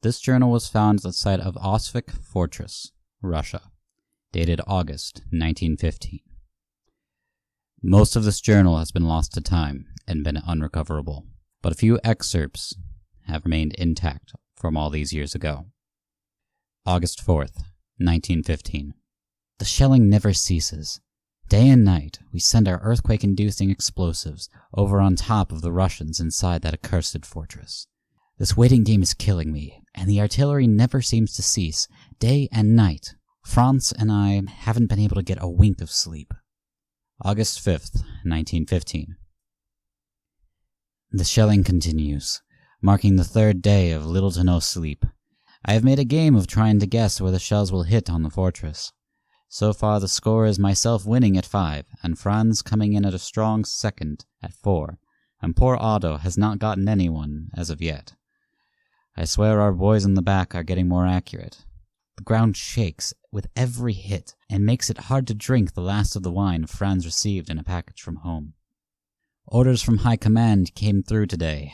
This journal was found at the site of Osowiec Fortress, Russia, dated August 1915. Most of this journal has been lost to time and been unrecoverable, but a few excerpts have remained intact from all these years ago. August 4th, 1915. The shelling never ceases. Day and night, we send our earthquake-inducing explosives over on top of the Russians inside that accursed fortress. This waiting game is killing me, and the artillery never seems to cease, day and night. Franz and I haven't been able to get a wink of sleep. August 5th, 1915. The shelling continues, marking the third day of little to no sleep. I have made a game of trying to guess where the shells will hit on the fortress. So far the score is myself winning at 5, and Franz coming in at a strong second at 4, and poor Otto has not gotten anyone as of yet. I swear our boys in the back are getting more accurate. The ground shakes with every hit, and makes it hard to drink the last of the wine Franz received in a package from home. Orders from High Command came through today.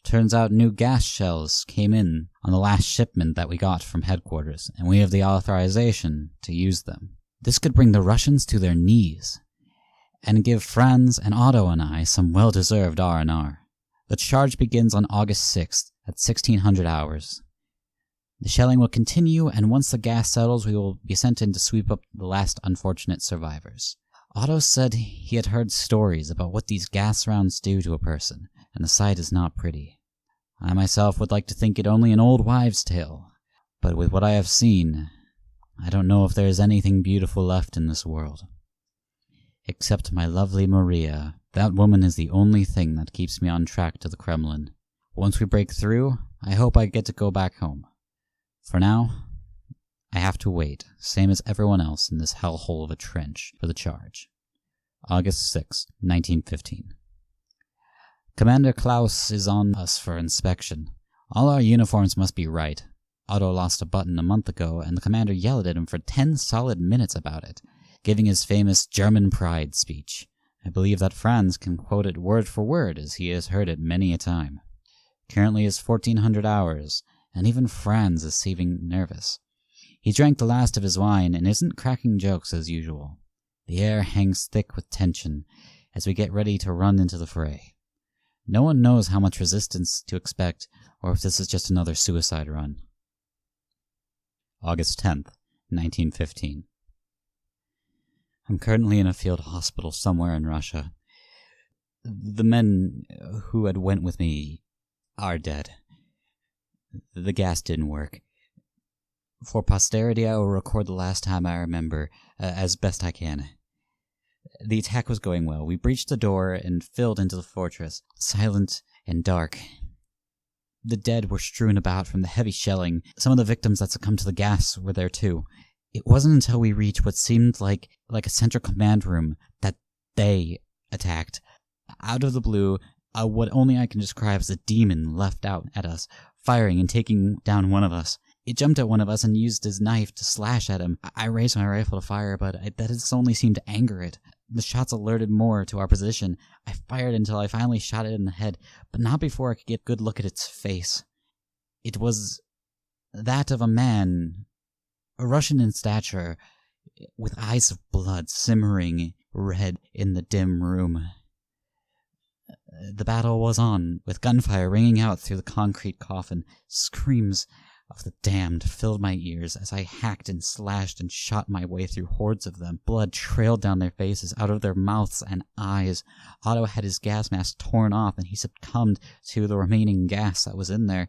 Turns out new gas shells came in on the last shipment that we got from headquarters, and we have the authorization to use them. This could bring the Russians to their knees, and give Franz and Otto and I some well-deserved R&R. The charge begins on August 6th at 1600 hours. The shelling will continue, and once the gas settles, we will be sent in to sweep up the last unfortunate survivors. Otto said he had heard stories about what these gas rounds do to a person, and the sight is not pretty. I myself would like to think it only an old wives' tale, but with what I have seen, I don't know if there is anything beautiful left in this world. Except my lovely Maria, that woman is the only thing that keeps me on track to the Kremlin. Once we break through, I hope I get to go back home. For now, I have to wait, same as everyone else in this hellhole of a trench, for the charge. August 6, 1915. Commander Klaus is on us for inspection. All our uniforms must be right. Otto lost a button a month ago, and the commander yelled at him for 10 solid minutes about it, giving his famous German pride speech. I believe that Franz can quote it word for word, as he has heard it many a time. Currently is 1400 hours, and even Franz is seeming nervous. He drank the last of his wine and isn't cracking jokes as usual. The air hangs thick with tension as we get ready to run into the fray. No one knows how much resistance to expect, or if this is just another suicide run. August 10th, 1915. I'm currently in a field hospital somewhere in Russia. The men who had went with me are dead. The gas didn't work. For posterity, I will record the last time I remember, as best I can. The attack was going well. We breached the door and filled into the fortress, silent and dark. The dead were strewn about from the heavy shelling. Some of the victims that succumbed to the gas were there too. It wasn't until we reached what seemed like a central command room that they attacked. Out of the blue, what only I can describe as a demon leapt out at us, firing and taking down one of us. It jumped at one of us and used his knife to slash at him. I raised my rifle to fire, but that has only seemed to anger it. The shots alerted more to our position. I fired until I finally shot it in the head, but not before I could get a good look at its face. It was that of a man, a Russian in stature, with eyes of blood simmering red in the dim room. The battle was on, with gunfire ringing out through the concrete coffin. Screams of the damned filled my ears as I hacked and slashed and shot my way through hordes of them. Blood trailed down their faces, out of their mouths and eyes. Otto had his gas mask torn off, and he succumbed to the remaining gas that was in there.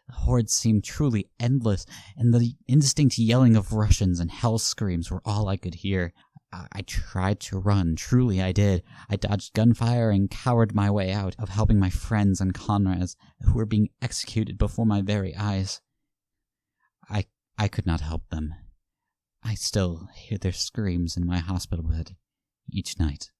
The hordes seemed truly endless, and the indistinct yelling of Russians and hell screams were all I could hear. I tried to run, truly I did. I dodged gunfire and cowered my way out of helping my friends and comrades who were being executed before my very eyes. I could not help them. I still hear their screams in my hospital bed each night.